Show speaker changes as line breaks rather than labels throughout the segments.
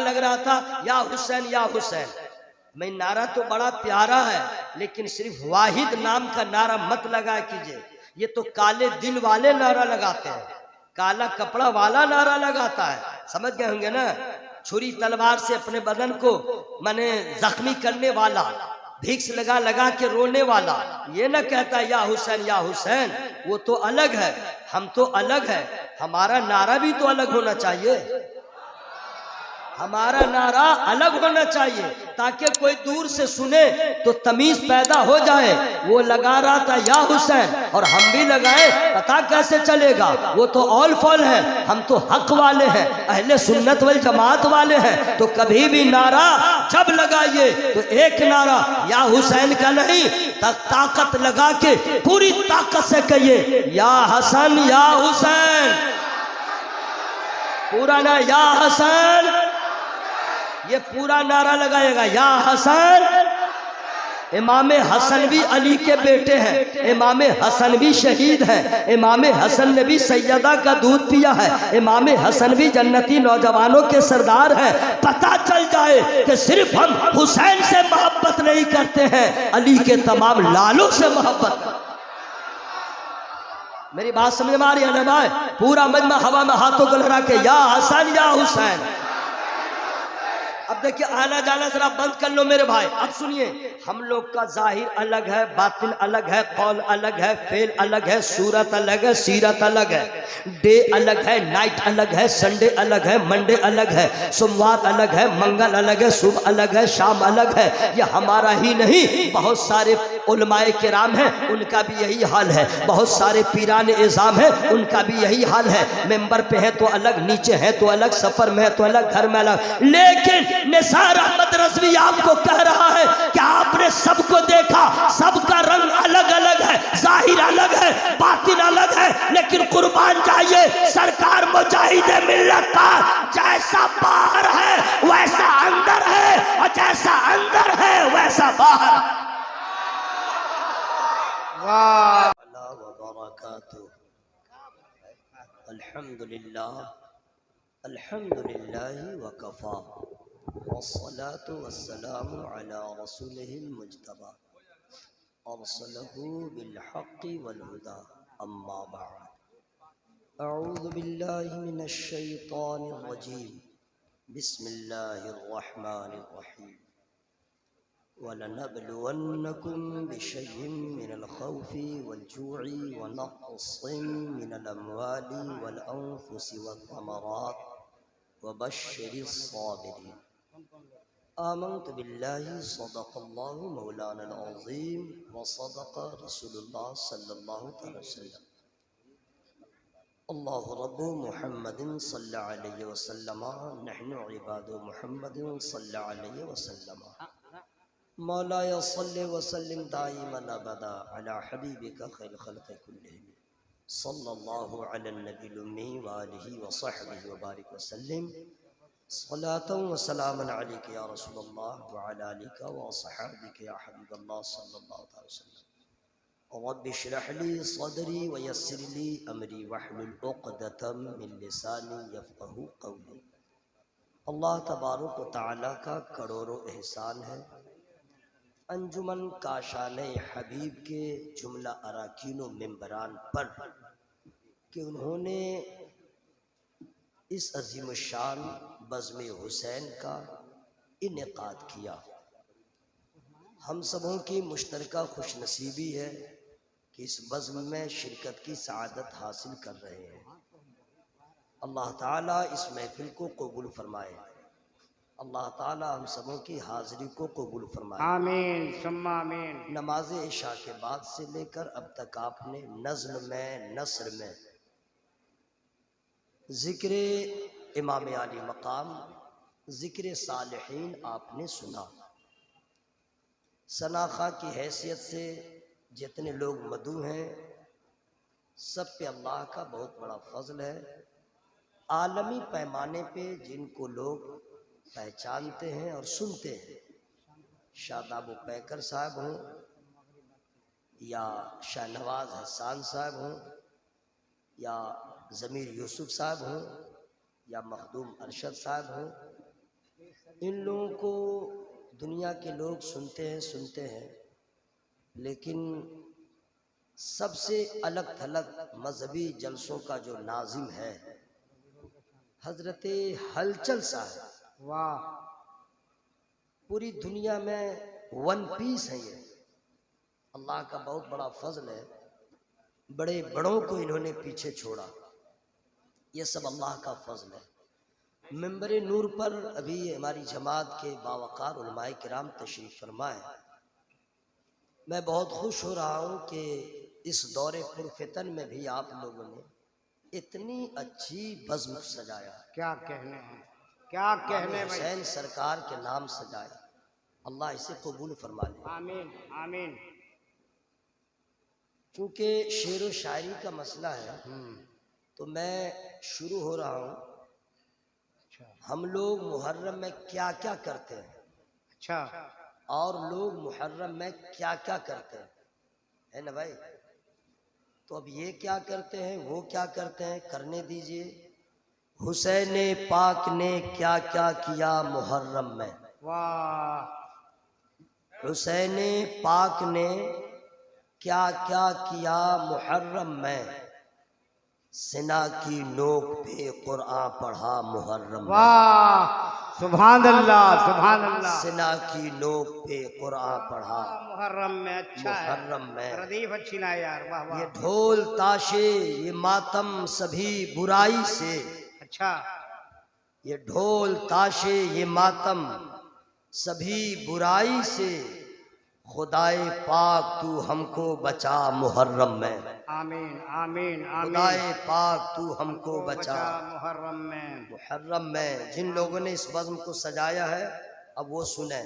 लग रहा था, या हुसैन या हुसैन। मैं नारा तो बड़ा प्यारा है, लेकिन सिर्फ वाहिद नाम का नारा मत लगा कीजिए। ये तो काले दिल वाले नारा लगाते हैं, काला कपड़ा वाला नारा लगाता है, समझ गए होंगे ना। छुरी तलवार से अपने बदन को माने जख्मी करने वाला, भिक्स लगा लगा के रोने वाला, ये ना कहता या हुसैन या हुसैन। वो तो अलग है, हम तो अलग है। हमारा नारा भी तो अलग होना चाहिए, हमारा नारा अलग होना चाहिए, ताकि कोई दूर से सुने तो तमीज पैदा हो जाए। वो लगा रहा था या हुसैन और हम भी लगाए, पता कैसे चलेगा। वो तो ऑल फॉल है, हम तो हक वाले हैं, अहले सुन्नत वल जमात वाले हैं। तो कभी भी नारा जब लगाइए तो एक नारा या हुसैन का नहीं, ताकत लगा के पूरी ताकत से कहिए या हसन या हुसैन, पूरा ना या हसन, ये पूरा नारा लगाएगा या हसन। इमाम हसन भी अली के बेटे हैं, इमाम हसन भी शहीद हैं, इमाम हसन ने भी सैयदा का दूध पिया है, इमाम हसन भी जन्नती नौजवानों के सरदार हैं। पता चल जाए कि सिर्फ हम हुसैन से मोहब्बत नहीं करते हैं, अली के तमाम लालों से मोहब्बत। मेरी बात समझ में आ रही है ना भाई। पूरा मजमा हवा में हाथों को लहरा के या हसन या हुसैन। अब देखिए आना जाना जरा बंद कर लो मेरे भाई। अब सुनिए, हम लोग का जाहिर अलग है, बातिन अलग है, कौल अलग है, फेल अलग है, सूरत अलग है, सीरत अलग है, डे अलग है, नाइट अलग है, संडे अलग है, मंडे अलग है, सोमवार अलग है, मंगल अलग है, सुबह अलग है, शाम अलग है। ये हमारा ही नहीं, बहुत सारे उलमाए किराम हैं, उनका भी यही हाल है। बहुत सारे पीरान इज़ाम हैं, उनका भी यही हाल है। मेंबर पे है तो अलग, नीचे है तो अलग, सफर में है तो अलग, घर में अलग। लेकिन निसार अहमद रज़वी आपको कह रहा है कि आपने सबको देखा, सबका रंग अलग अलग है, जाहिर अलग है, बातिन अलग है, लेकिन कुर्बान जाइए सरकार मुजाहिदे मिल्लत का, जैसा बाहर है वैसा अंदर है, और जैसा अंदर है वैसा बाहर। वाह अल्हम्दुलिल्लाह अल्हम्दुलिल्लाह वकफा वस्सलातु वस्सलामु अला रसूलिहिल मुज्तबा अरसलहु बिल हक़्क़ि वल हुदा अम्मा बअद। अऊज़ु बिल्लाहि मिनश शैतानिर रजीम। बिस्मिल्लाहिर रहमानिर रहीम। वलनब्लुवन्नकुम बिशय्इन मिनल खौफि वल जू'i व नक़्सिन मिनल अम्वालि वल अन्फुसि वस्समरात वबश्शिरिस साबिरीन। आमन्तु बिल्लाहि सदक़ल्लाहु मौलानल अज़ीम व सदक़ रसूलुल्लाह सल्लल्लाहु अलैहि वसल्लम। अल्लाहु रब्बु मुहम्मदिन सल्लल्लाहु अलैहि वसल्लम नहनु इबादु मुहम्मदिन सल्लल्लाहु अलैहि वसल्लम। मौलाया सल्लि व सल्लिम दाइमन अबदा अला हबीबिका खैर खल्क़ि कुल्लिहिम सल्लल्लाहु अला नबिय्यिल उम्मी व आलिहि व सहबिहि व बारिक व सल्लिम सलातन व सलामन अलैका या रसूलल्लाह व अला आलिका व असहाबिका या हबीबल्लाह सल्लल्लाहु अलैहि वसल्लम। रब्बि इश्रह ली सदरी व यस्सिर ली अमरी वहलुल उक़दतम मिन लिसानी यफ़क़हू क़ौली। अल्लाह तबारक व तआला का करोड़ों एहसान है अंजुमन काशाने हबीब के जुमला अराकीनों मेंबरान पर कि उन्होंने इस अजीम शान बज़्म हुसैन का इनेकाद किया। हम सबों की मुश्तरका खुशनसीबी है कि इस बज़्म में शिरकत की सआदत हासिल कर रहे हैं। अल्लाह ताला इस महफिल को कबूल फरमाए, अल्लाह ताला हम सबों की हाज़िरी को कबूल फरमाए, आमीन सुम्मा आमीन। नमाज इशा के बाद से लेकर अब तक आपने नज़्म में, नस्र में ज़िक्र इमाम आली मकाम, ज़िक्र सालिहीन आपने सुना। सनाखा की हैसियत से जितने लोग मदू हैं, सब पे अल्लाह का बहुत बड़ा फजल है। आलमी पैमाने पे जिनको लोग पहचानते हैं और सुनते हैं, शादाब पैकर साहब हों या शाहनवाज हसान साहब हों या ज़मीर यूसुफ साहब हों या मखदूम अरशद साहब हों इन लोगों को दुनिया के लोग सुनते हैं, लेकिन सबसे अलग थलग मजहबी जलसों का जो नाजिम है हजरत हलचल साहब।
वाह,
पूरी दुनिया में वन पीस है ये। अल्लाह का बहुत बड़ा फजल है, बड़े बड़ों को इन्होंने पीछे छोड़ा। ये सब अल्लाह का फजल है। मिंबर नूर पर अभी हमारी जमात के बावकार उलमाए किराम तशरीफ फरमाए। मैं बहुत खुश हो रहा हूँ कि इस दौरे पुरफितन में भी आप लोगों ने इतनी अच्छी बज़्म सजाया।
क्या कहने हैं, क्या कहने भाई।
हुसैन सरकार के नाम सजाया। अल्लाह इसे कबूल फरमा ले।
आमीन आमीन।
चूँकि शेर व शायरी का मसला है तो मैं शुरू हो रहा हूँ।
अच्छा
हम लोग मुहर्रम में क्या क्या करते हैं
अच्छा,
और लोग मुहर्रम में क्या क्या करते हैं, है ना भाई। तो अब ये क्या करते हैं, वो क्या करते हैं, करने दीजिए। हुसैन पाक ने क्या क्या किया मुहर्रम में।
वाह,
हुसैन पाक ने क्या क्या किया मुहर्रम में। सिना की नोक पे कुरान पढ़ा मुहर्रम में।
वाह, सुभान अल्लाह सुभान अल्लाह।
सिना की नोक पे कुरान पढ़ा
मुहर्रम में। अच्छा है,
मुहर्रम में।
प्रदीप अच्छी ना यार, वाह वाह।
ये ढोल ताशे ये मातम सभी बुराई से।
अच्छा,
ये ढोल ताशे ये मातम सभी बुराई से। खुदाए पाक तू हमको बचा मुहर्रम में।
आमीन आमीन आमीन।
खुदाए पाक तू हमको बचा
मुहर्रम में।
मुहर्रम में। जिन लोगों ने इस बज़्म को सजाया है अब वो सुने।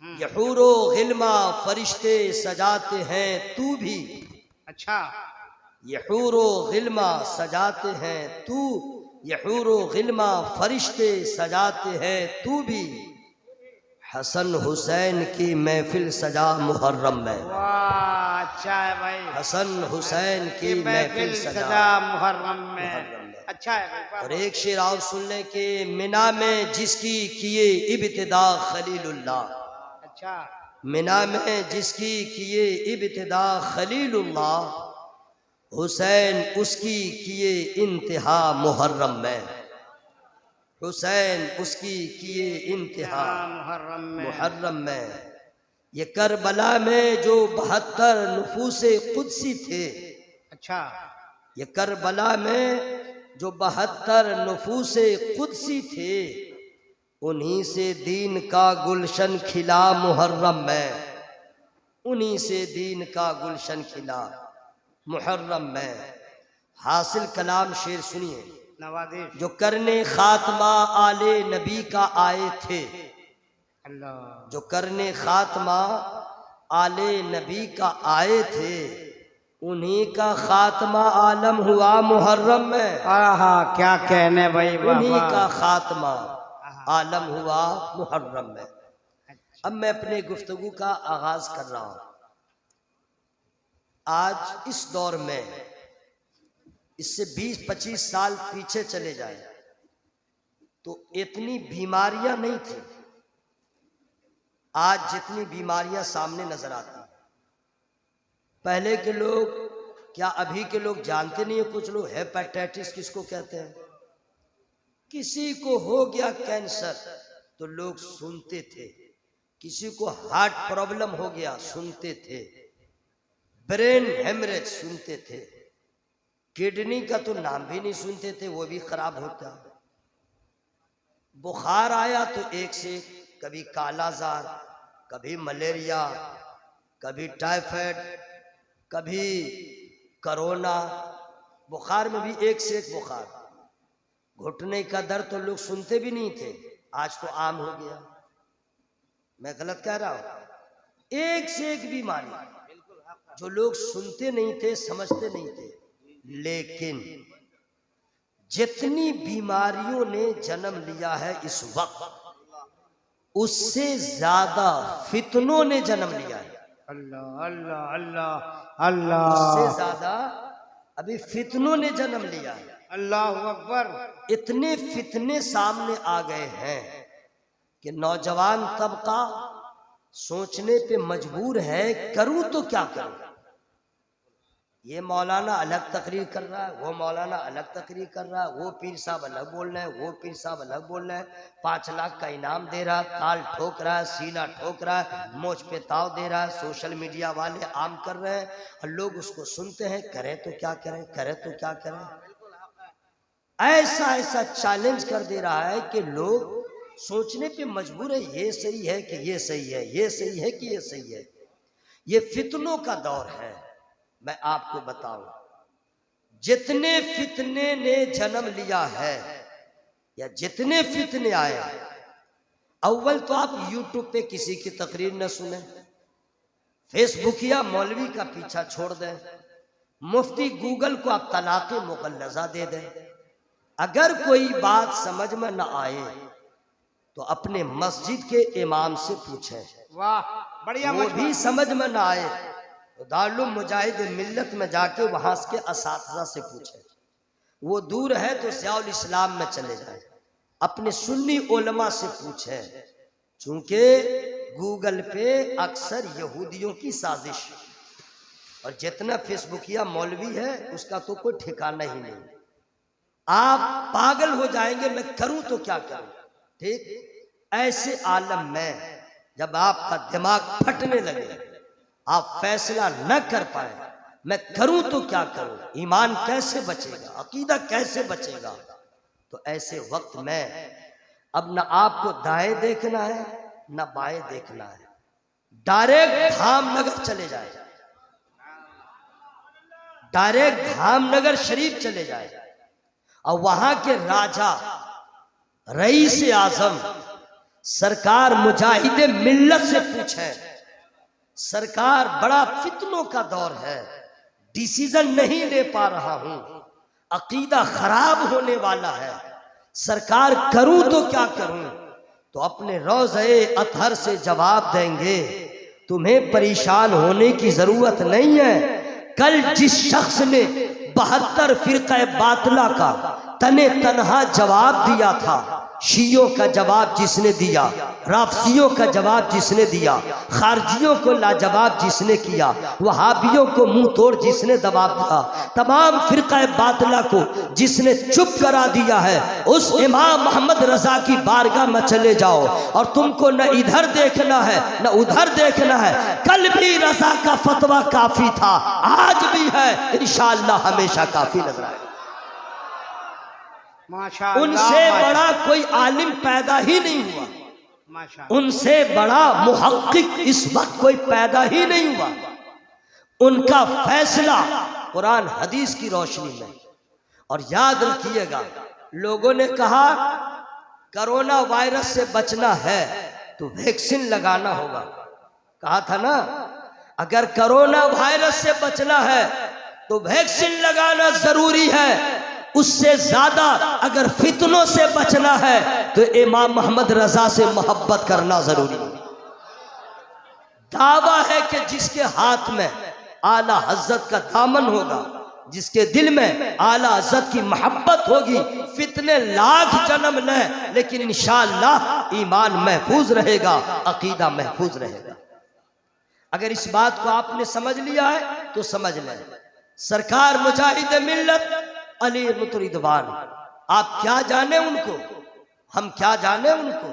ये हूरो गिल्मा फरिश्ते सजाते हैं तू भी।
अच्छा,
ये हूरो गिल्मा सजाते हैं तू। ये हूरो गिल्मा फरिश्ते सजाते हैं तू भी। हसन हुसैन की महफिल सजा मुहर्रम में।
वाह, अच्छा है भाई।
हसन हुसैन की महफिल सजा
मुहर्रम में।
मुहर्रम में।
अच्छा है भाई, वाह,
और
वाह।
एक शेर और सुन ले कि मिना में जिसकी किए इब्तिदा खलीलुल्लाह।
अच्छा,
मिना में जिसकी किए इब्तिदा खलीलुल्लाह। हुसैन उसकी किए इंतहा मुहर्रम में। हुसैन उसकी किए इंतहा मुहर्रम में। ये करबला में जो 72 नुफूसे कुदसी थे।
अच्छा,
ये करबला में जो 72 नुफूसे कुदसी थे। उन्हीं से दीन का गुलशन खिला मुहर्रम में। उन्हीं से दीन का गुलशन खिला मुहर्रम में। हासिल कलाम शेर सुनिए।
नवाज़िश।
जो करने खात्मा आले नबी का आए थे।
अल्लाह,
जो करने खात्मा आले नबी का आए थे। उन्हीं का खात्मा आलम हुआ मुहर्रम में।
आहा, क्या कहने भाई, वाह
उन्हीं
वाह।
का खात्मा आलम हुआ मुहर्रम में। अब मैं अपने गुफ्तगू का आगाज कर रहा हूं। आज इस दौर में इससे 20-25 साल पीछे चले जाए तो इतनी बीमारियां नहीं थी। आज जितनी बीमारियां सामने नजर आती हैं। पहले के लोग, क्या अभी के लोग जानते नहीं है? कुछ लोग हेपेटाइटिस किसको कहते हैं। किसी को हो गया कैंसर तो लोग सुनते थे। किसी को हार्ट प्रॉब्लम हो गया सुनते थे। ब्रेन हेमरेज सुनते थे। किडनी का तो नाम भी नहीं सुनते थे, वो भी खराब होता। बुखार आया तो एक से कभी कालाजार, कभी मलेरिया, कभी टाइफाइड, कभी कोरोना। बुखार में भी एक से एक बुखार। घुटने का दर्द तो लोग सुनते भी नहीं थे, आज तो आम हो गया। मैं गलत कह रहा हूं? एक से एक बीमारी जो लोग सुनते नहीं थे, समझते नहीं थे। लेकिन जितनी बीमारियों ने जन्म लिया है इस वक्त, उससे ज्यादा फितनों ने जन्म लिया है।
अल्लाह अल्लाह अल्लाह अल्लाह।
उससे ज्यादा अभी फितनों ने जन्म लिया है।
अल्लाह अकबर।
इतने फितने सामने आ गए हैं कि नौजवान तबका सोचने पे मजबूर है, करूं तो क्या करूं। ये मौलाना अलग तकरीर कर रहा है, वो मौलाना अलग तकरीर कर रहा है, वो पीर साहब अलग बोल रहे हैं, वो पीर साहब अलग बोल रहे हैं, 5 लाख का इनाम दे रहा है, ताल ठोक रहा है, सीना ठोक रहा है, मोच पे ताव दे रहा है, सोशल मीडिया वाले आम कर रहे हैं और लोग उसको सुनते हैं, करें तो क्या करें, करें तो क्या करें। ऐसा ऐसा चैलेंज कर दे रहा है कि लोग सोचने पे मजबूर है, ये सही है कि ये सही है, ये सही है कि ये सही है। ये फितनों का दौर है। मैं आपको बताऊं, जितने फितने ने जन्म लिया है या जितने फितने आए, अव्वल तो आप यूट्यूब पे किसी की तकरीर न सुने, फेसबुक या मौलवी का पीछा छोड़ दें, मुफ्ती गूगल को आप तलाक़े मुग़ल्लज़ा दे दें। अगर कोई बात समझ में न आए तो अपने मस्जिद के इमाम से पूछें,
वाह बढ़िया।
वो भी समझ में न आए तो दारुल मुजाहिद मिल्लत में जाके वहां के असातिज़ा से पूछे, वो दूर है तो ज़ियाउल इस्लाम में चले जाए, अपने सुन्नी उलमा से पूछे, चूंकि गूगल पे अक्सर यहूदियों की साजिश और जितना फेसबुकिया मौलवी है उसका तो कोई ठिकाना ही नहीं। आप पागल हो जाएंगे, मैं करूं तो क्या करूं। ठीक ऐसे आलम में जब आपका दिमाग फटने लगे, आप फैसला न कर पाए, मैं करूं तो क्या करूं, ईमान कैसे बचेगा, अकीदा कैसे बचेगा, तो ऐसे वक्त में अब न आपको दाएं देखना है न बाएं देखना है, डायरेक्ट धामनगर चले जाए, डायरेक्ट धामनगर शरीफ चले जाए और वहां के राजा रईस आजम सरकार मुजाहिदे मिल्लत से पूछे, सरकार बड़ा फितनों का दौर है, डिसीजन नहीं ले पा रहा हूं, अकीदा खराब होने वाला है, सरकार करूं तो क्या करूं। तो अपने रोज़े अतहर से जवाब देंगे, तुम्हें परेशान होने की जरूरत नहीं है। कल जिस शख्स ने 72 फिरक़े बातिला का तने तनहा जवाब दिया था, शियों का जवाब जिसने दिया, राफसियों का जवाब जिसने दिया, खारजियों को लाजवाब जिसने किया, वहाबियों को मुंह तोड़ जिसने जवाब दिया, तमाम फिरक़े बातिला को जिसने चुप करा दिया है, उस इमाम मोहम्मद रजा की बारगाह में चले जाओ और तुमको न इधर देखना है न उधर देखना है। कल भी रजा का फतवा काफी था, आज भी है, इंशाअल्लाह हमेशा काफी नजर आएगा।
माशाअल्लाह,
उनसे बड़ा कोई आलिम पैदा ही नहीं हुआ,
माशाअल्लाह,
उनसे बड़ा मुहक्किक इस वक्त कोई पैदा ही नहीं हुआ। उनका फैसला कुरान हदीस की रोशनी में। और याद रखिएगा, लोगों ने कहा कोरोना वायरस से बचना है तो वैक्सीन लगाना होगा, कहा था ना, अगर कोरोना वायरस से बचना है तो वैक्सीन लगाना जरूरी है। उससे ज्यादा अगर फितनों से बचना है तो इमाम मोहम्मद रजा से मोहब्बत करना जरूरी है। दावा है कि जिसके हाथ में आला हज़रत का दामन होगा, जिसके दिल में आला हज़रत की मोहब्बत होगी, फितने लाख जन्म लें लेकिन इंशाअल्लाह ईमान महफूज रहेगा, अकीदा महफूज रहेगा। अगर इस बात को आपने समझ लिया है तो समझ लें, सरकार मुजाहिद मिल्लत अली मुतरिदवान, आप क्या जाने उनको, हम क्या जाने उनको।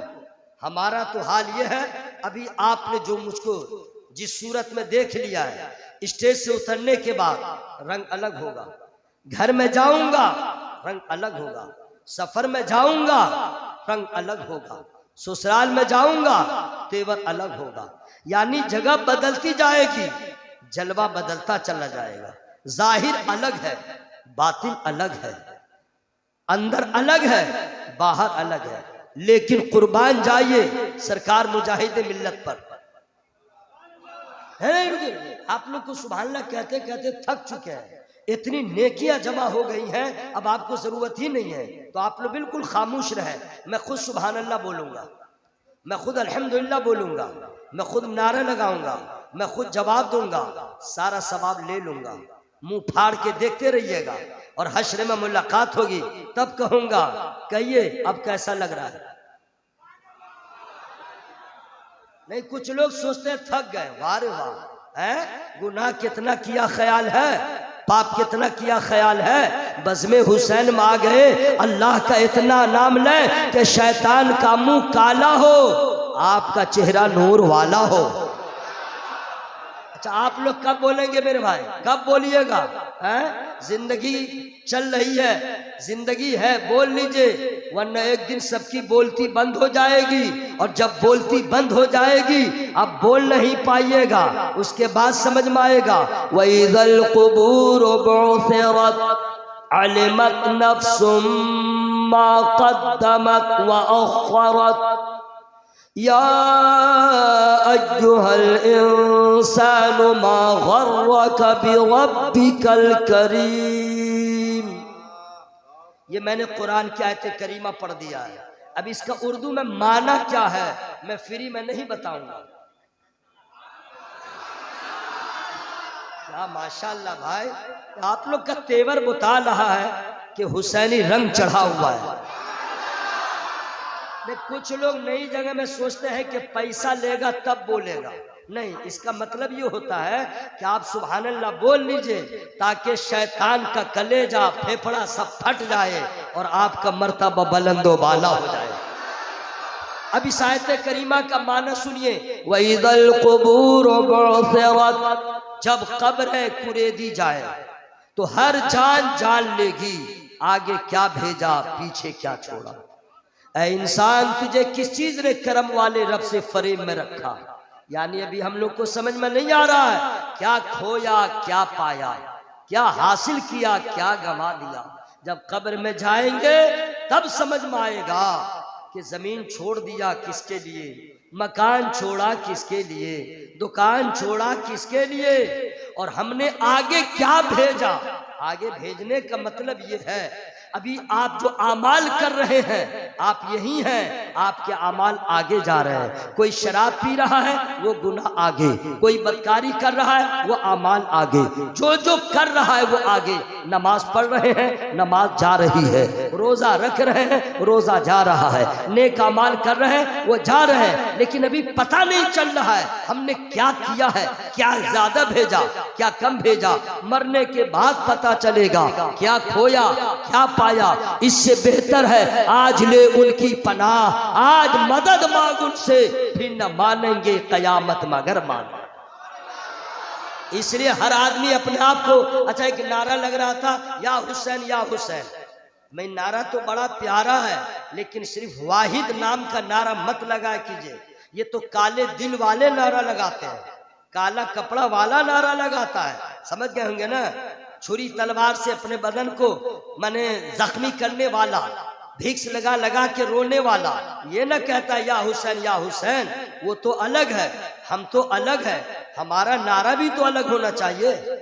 हमारा तो हाल ये है, अभी आपने जो मुझको जिस सूरत में देख लिया है, स्टेज से उतरने के बाद रंग अलग होगा, घर में जाऊंगा रंग अलग होगा, सफर में जाऊंगा रंग अलग होगा, ससुराल में जाऊंगा तेवर अलग होगा। यानी जगह बदलती जाएगी, जलवा बदलता चला जाएगा। जाहिर अलग है, बातिन अलग है, अंदर अलग है, बाहर अलग है, लेकिन कुर्बान जाइए सरकार मुजाहिद मिल्लत पर। है आप लोग को सुभान अल्लाह कहते कहते थक चुके हैं, इतनी नेकियां जमा हो गई हैं, अब आपको जरूरत ही नहीं है, तो आप लोग बिल्कुल खामोश रहे। मैं खुद सुभान अल्लाह बोलूंगा, मैं खुद अल्हम्दुलिल्लाह बोलूंगा, मैं खुद नारा लगाऊंगा, मैं खुद जवाब दूंगा, सारा सवाब ले लूंगा। मुंह फाड़ के देखते रहिएगा और हश्र में मुलाकात होगी, तब कहूंगा कहिए अब कैसा लग रहा है। नहीं, कुछ लोग सोचते हैं थक गए, वाह रे वाह, है गुनाह कितना किया ख्याल है, पाप कितना किया ख्याल है, बज़्म हुसैन में आ गए, अल्लाह का इतना नाम ले कि शैतान का मुंह काला हो, आपका चेहरा नूर वाला हो। अच्छा, आप लोग कब बोलेंगे मेरे भाई, कब बोलिएगा? हैं, जिंदगी चल रही है, जिंदगी है, बोल लीजिए, वरना एक दिन सबकी बोलती बंद हो जाएगी, और जब बोलती बंद हो जाएगी अब बोल नहीं पाइएगा, उसके बाद समझ में आएगा। वइज़ल क़ुबूर बु'थिरत अलिमत नफ्सुम मा क़द्दमत व अख़रत या अय्युहल इंसानु मा गर्रक बिरब्बिकल करीम। ये मैंने कुरान की आयत करीमा पढ़ दिया है। अब इसका उर्दू में माना क्या है मैं फ्री में नहीं बताऊंगा। क्या माशाअल्लाह भाई, आप लोग का तेवर बता रहा है कि हुसैनी रंग चढ़ा हुआ है। कुछ लोग नई जगह में सोचते हैं कि पैसा लेगा तब बोलेगा, नहीं, इसका मतलब ये होता है कि आप सुभान अल्लाह बोल लीजिए ताकि शैतान का कलेजा फेफड़ा सब फट जाए और आपका मर्तबा बुलंदो बाला हो जाए। अब इस आयत करीमा का माना सुनिए, वइज़ल क़ुबूर बु'थिरत, जब कब्र कुरेदी जाए तो हर जान जान लेगी, आगे क्या भेजा पीछे क्या छोड़ा। ऐ इंसान, तुझे किस चीज ने करम वाले रब से फरेब में रखा? यानी अभी हम लोग को समझ में नहीं आ रहा है, क्या खोया क्या पाया, क्या हासिल किया क्या गंवा दिया। जब कब्र में जाएंगे तब समझ में आएगा कि जमीन छोड़ दिया किसके लिए, मकान छोड़ा किसके लिए, दुकान छोड़ा किसके लिए, और हमने आगे क्या भेजा। आगे भेजने का मतलब ये है, अभी आप जो आमाल कर रहे हैं आप यही हैं, आपके आमाल आगे जा रहे हैं। कोई शराब पी रहा है वो गुनाह आगे, कोई बदकारी कर रहा है वो आमाल आगे, जो जो कर रहा है वो आगे। नमाज पढ़ रहे हैं नमाज जा रही है, रोजा रख रहे हैं रोजा जा रहा है, नेक आमाल कर रहे हैं वो जा रहे हैं, लेकिन अभी पता नहीं चल रहा है हमने क्या किया है, क्या ज्यादा भेजा क्या कम भेजा। मरने के बाद पता चलेगा क्या खोया क्या पाया। इससे बेहतर है आज ले उनकी पनाह, आज मदद मांग उनसे, फिर न मानेंगे कयामत मगर मान। इसलिए हर आदमी अपने आप को, अच्छा एक नारा लग रहा था या हुसैन या हुसैन, मैं नारा तो बड़ा प्यारा है लेकिन सिर्फ वाहिद नाम का नारा मत लगा कीजिए। ये तो काले दिल वाले नारा लगाते हैं, काला कपड़ा वाला नारा लगाता है, समझ गए होंगे ना। छुरी तलवार से अपने बदन को माने जख्मी करने वाला, भिक्स लगा लगा के रोने वाला, ये न कहता या हुसैन, वो तो अलग है, हम तो अलग है। हमारा नारा भी तो अलग होना चाहिए,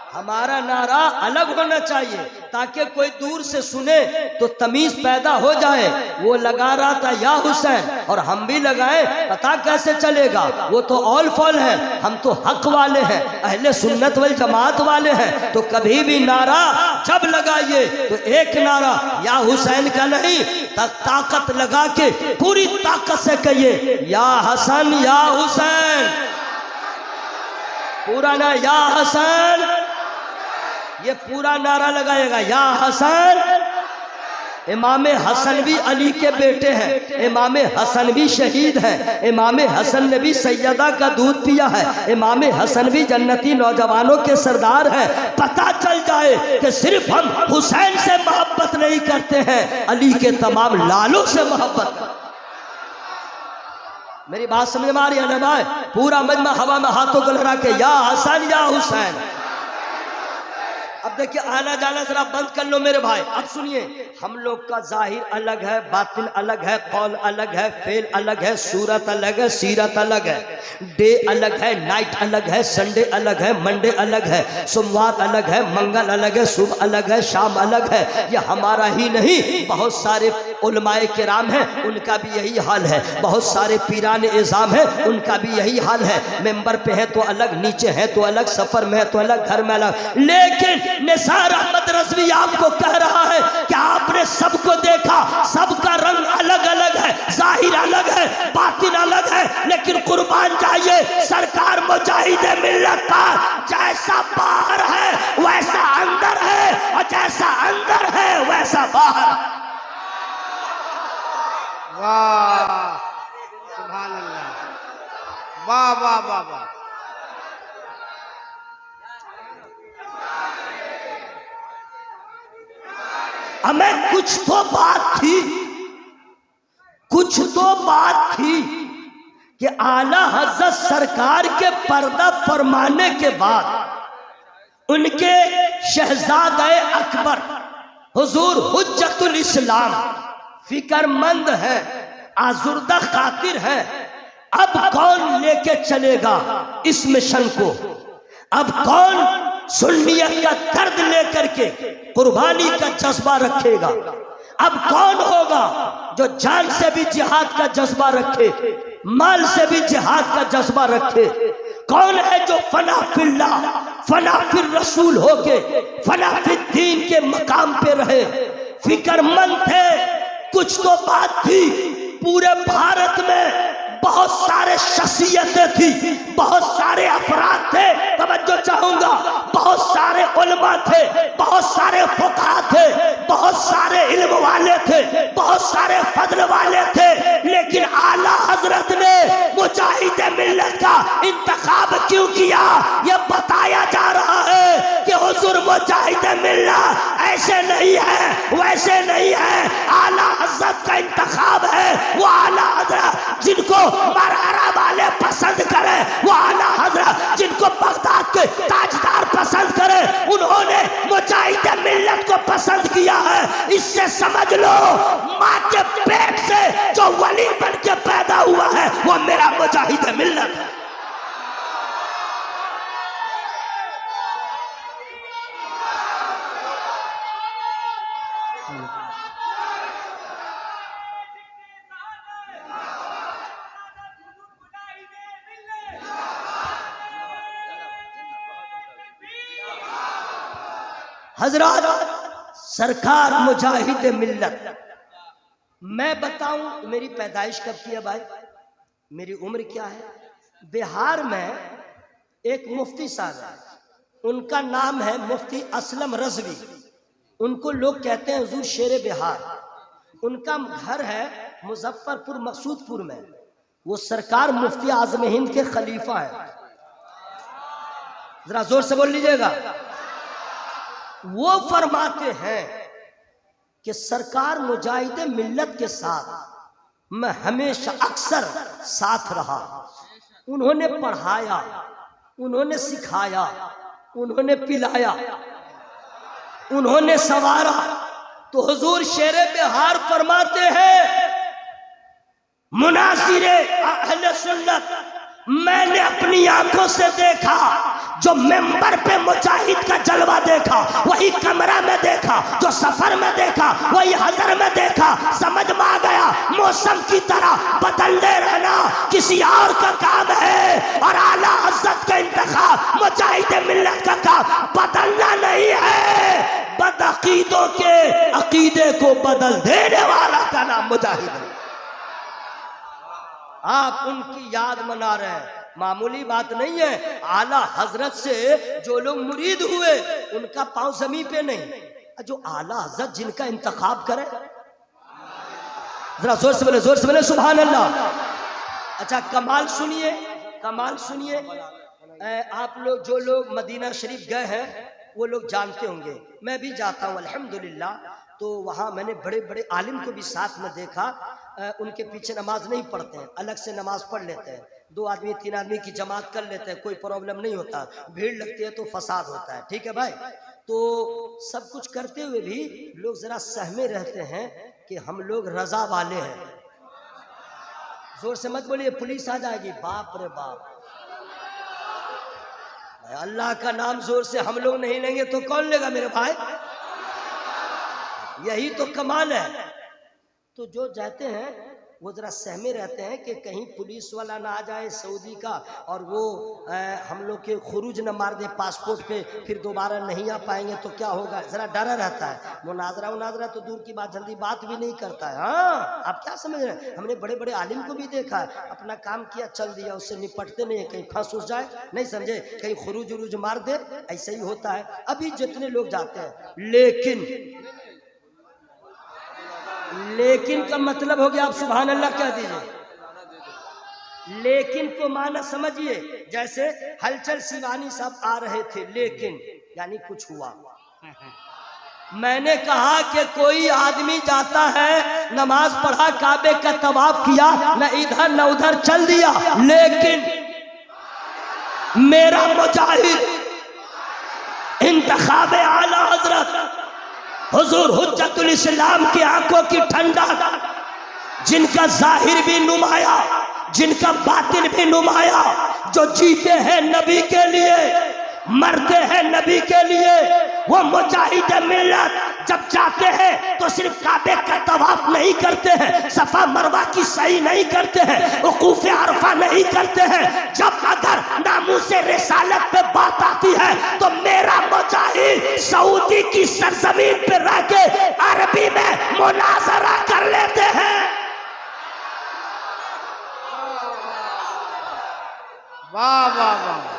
हमारा नारा अलग होना चाहिए ताकि कोई दूर से सुने तो तमीज पैदा हो जाए। वो लगा रहा था या हुसैन और हम भी लगाए, पता कैसे चलेगा। वो तो ऑल फॉल है, हम तो हक वाले हैं, अहले सुन्नत वल जमात वाले हैं। तो कभी भी नारा जब लगाइए तो एक नारा या हुसैन का नहीं, ताकत लगा के पूरी ताकत से कहिए या हसन या हुसैन, पूरा ना या हसन, ये पूरा नारा लगाएगा या हसन। इमाम हसन भी अली के बेटे हैं, इमाम हसन भी शहीद हैं, इमाम हसन ने भी सैयदा का दूध पिया है, इमाम हसन भी जन्नती नौजवानों के सरदार हैं। पता चल जाए कि सिर्फ हम हुसैन से मोहब्बत नहीं करते हैं, अली के तमाम लालों से मोहब्बत। मेरी बात समझ में आ रही है ना भाई? पूरा मजमा हवा में हाथों को लहरा के या हसन या हुसैन। अब देखिए आना जाना जरा बंद कर लो मेरे भाई। अब सुनिए, हम लोग का जाहिर अलग है, बातिन अलग है, कौल अलग है, फेल अलग है, सूरत अलग है, सीरत अलग है, डे अलग है, नाइट अलग है, संडे अलग है, मंडे अलग है, सोमवार अलग है, मंगल अलग है, सुबह अलग है, शाम अलग है। ये हमारा ही नहीं बहुत सारे उलमाए किराम हैं उनका भी यही हाल है, बहुत सारे पीरान इज़ाम हैं उनका भी यही हाल है। मेंबर पे है तो अलग, नीचे है तो अलग, सफर में है तो अलग, घर में अलग। लेकिन निसार अहमद रज़वी आपको कह रहा है कि आपने सबको देखा, सबका रंग अलग अलग है, जाहिर अलग है, बातिन अलग है, लेकिन कुर्बान जाइए सरकार मुजाहिदे मिल्लत का जैसा बाहर है वैसा अंदर है, और जैसा अंदर है वैसा बाहर।
वाह सुभान अल्लाह, वाह वाह वाह वाह।
हमें कुछ तो बात थी, कुछ तो बात थी कि आला हज़रत सरकार के पर्दा फरमाने के बाद उनके शहजादे अकबर हुजूर हुज्जतुल इस्लाम फिक्रमंद है, आजुर्दा खातिर है। अब कौन लेके चलेगा इस मिशन को? अब कौन सुन्नियत का दर्द लेकर के कुर्बानी का जज्बा रखेगा? अब कौन होगा जो जान से भी जिहाद का जज्बा रखे, माल से भी जिहाद का जज्बा रखे? कौन है जो फना फिल्लाह फना फिर रसूल होके फना फिर दीन के मकाम पे रहे? फिक्रमंद थे। कुछ तो बात थी, पूरे भारत में बहुत सारे शख्सियतें थी, बहुत सारे अफराद थे, तवज्जो चाहूंगा, बहुत सारे उलमा थे, बहुत सारे फुक़हा थे, बहुत सारे इल्म वाले थे, बहुत सारे फजल वाले थे, लेकिन आला हजरत ने मुजाहिदे मिल्लत का इंतखाब क्यों किया? यह बताया जा रहा है कि हुजूर मुजाहिदे मिल्लत ऐसे नहीं है, वैसे नहीं है। आला हजरत का इंतखाब है वो आला हजरत जिनको मरहरा वाले पसंद करे, वो आला हजरत जिनको बगदाद के ताजदार पसंद करे, उन्होंने मुजाहिदे मिल्लत को पसंद किया है। इससे समझ लो माँ के पेट से जो वली बन के पैदा हुआ है वो मेरा मुजाहिदे मिल्लत है। हजरत सरकार मुजाहिद मिल्लत, मैं बताऊं मेरी पैदाइश कब की है भाई, मेरी उम्र क्या है? बिहार में एक मुफ्ती साहब है, उनका नाम है मुफ्ती असलम रज़वी। उनको लोग कहते हैं हुजूर शेरे बिहार। उनका घर है मुजफ्फरपुर मकसूदपुर में। वो सरकार मुफ्ती आज़म हिंद के खलीफा है। जरा जोर से बोल लीजिएगा। वो फरमाते हैं कि सरकार मुजाहिदे मिल्लत के साथ मैं हमेशा अक्सर साथ रहा। उन्होंने पढ़ाया, उन्होंने सिखाया, उन्होंने पिलाया, उन्होंने सवारा। तो हुजूर शेरे बिहार फरमाते हैं मुनासिरे अहले सुन्नत, मैंने अपनी आंखों से देखा, जो मेंबर पे मुजाहिद का जलवा देखा वही कमरा में देखा, जो सफर में देखा वही हजर में देखा। समझ में आ गया मौसम की तरह बदलते रहना किसी और का काम है, और आला हज़रत का इंतखाब मुजाहिद मिल्लत का काम बदलना नहीं है। बदअकीदों के अकीदे को बदल देने वाला का नाम मुजाहिद है। आप उनकी याद मना रहे हैं, मामूली बात नहीं है। आला हजरत से जो लोग मुरीद हुए उनका पांव जमीन पे नहीं, जो आला हजरत जिनका इंतखाब करे, जरा जोर से बोले, जोर से बोले सुभान अल्लाह। अच्छा कमाल सुनिए, कमाल सुनिए। आप लोग जो लोग मदीना शरीफ गए हैं वो लोग जानते होंगे, मैं भी जाता हूँ अल्हम्दुलिल्लाह। तो वहाँ मैंने बड़े बड़े आलिम को भी साथ में देखा। उनके पीछे नमाज नहीं पढ़ते हैं, अलग से नमाज पढ़ लेते हैं। 2 आदमी 3 आदमी की जमात कर लेते हैं, कोई प्रॉब्लम नहीं होता। भीड़ लगती है तो फसाद होता है, ठीक है भाई। तो सब कुछ करते हुए भी लोग जरा सहमे रहते हैं कि हम लोग रजा वाले हैं। जोर से मत बोलिए, पुलिस आ जाएगी। बाप रे बाप, अल्लाह का नाम जोर से हम लोग नहीं लेंगे तो कौन लेगा मेरे भाई? यही तो कमाल है। तो जो जाते हैं वो जरा सहमे रहते हैं कि कहीं पुलिस वाला ना आ जाए सऊदी का और वो हम लोग के खुरूज न मार दे पासपोर्ट पे, फिर दोबारा नहीं आ पाएंगे तो क्या होगा, जरा डरा रहता है। मुनाजरा तो दूर की बात, जल्दी बात भी नहीं करता है। हाँ, आप क्या समझ रहे हैं, हमने बड़े बड़े आलिम को भी देखा है, अपना काम किया चल दिया, उससे निपटते नहीं है, कहीं फंस उस जाए नहीं समझे, कहीं खुरूज उरूज मार दे, ऐसे ही होता है अभी जितने लोग जाते हैं। लेकिन का मतलब हो गया, आप सुभान अल्लाह कह दीजिए। लेकिन को माना समझिए, जैसे हलचल शिवानी साहब आ रहे थे, लेकिन यानी कुछ हुआ। मैंने कहा कि कोई आदमी जाता है, नमाज पढ़ा, काबे का तवाफ किया, न इधर न उधर चल दिया, लेकिन मेरा मुजाहिद इंतखाबे आला हजरत हुजूर हुज्जतुल इस्लाम की आंखों की ठंडक, जिनका जाहिर भी नुमाया, जिनका बातिन भी नुमाया, जो जीते हैं नबी के लिए, मरते हैं नबी के लिए, वो मुजाहिद मिल्लत जब जाते हैं तो सिर्फ काबे का तवाफ नहीं करते हैं, सफा मरवा की सही नहीं करते हैं, वकूफ अरफा नहीं करते हैं। जब अगर नामूसे रिसालत पे बात आती है तो मेरा मुजाहिद सऊदी की सरजमीन पे रह के अरबी में मुनाजरा कर लेते हैं।
वाह वाह वाह।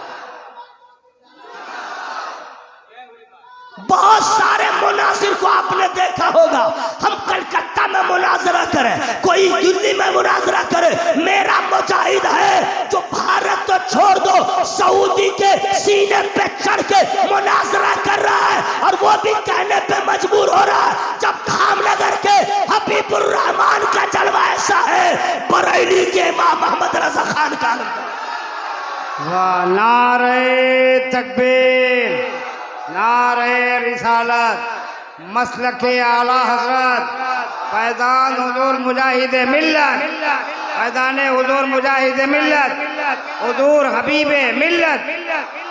बहुत सारे मुनाजिर को आपने देखा होगा, हम कलकत्ता में मुनाजरा करें, कोई दिल्ली में मुनाजरा करे, मेरा मुजाहिद है जो भारत तो छोड़ दो सऊदी के सीने पे चढ़ के मुनाजरा कर रहा है, और वो भी कहने पे मजबूर हो रहा है जब धामनगर के हबीबुर रहमान का जलवा ऐसा है, बरेली के इमाम मोहम्मद रजा खान का।
वाह, नारे तकबीर, नारे रिसालत, मसलके आला हजरत, पैदान हुजूर मुजाहिद मिल्लत, पैदान हुजूर मुजाहिद मिल्लत, हुजूर हबीबे मिल्लत,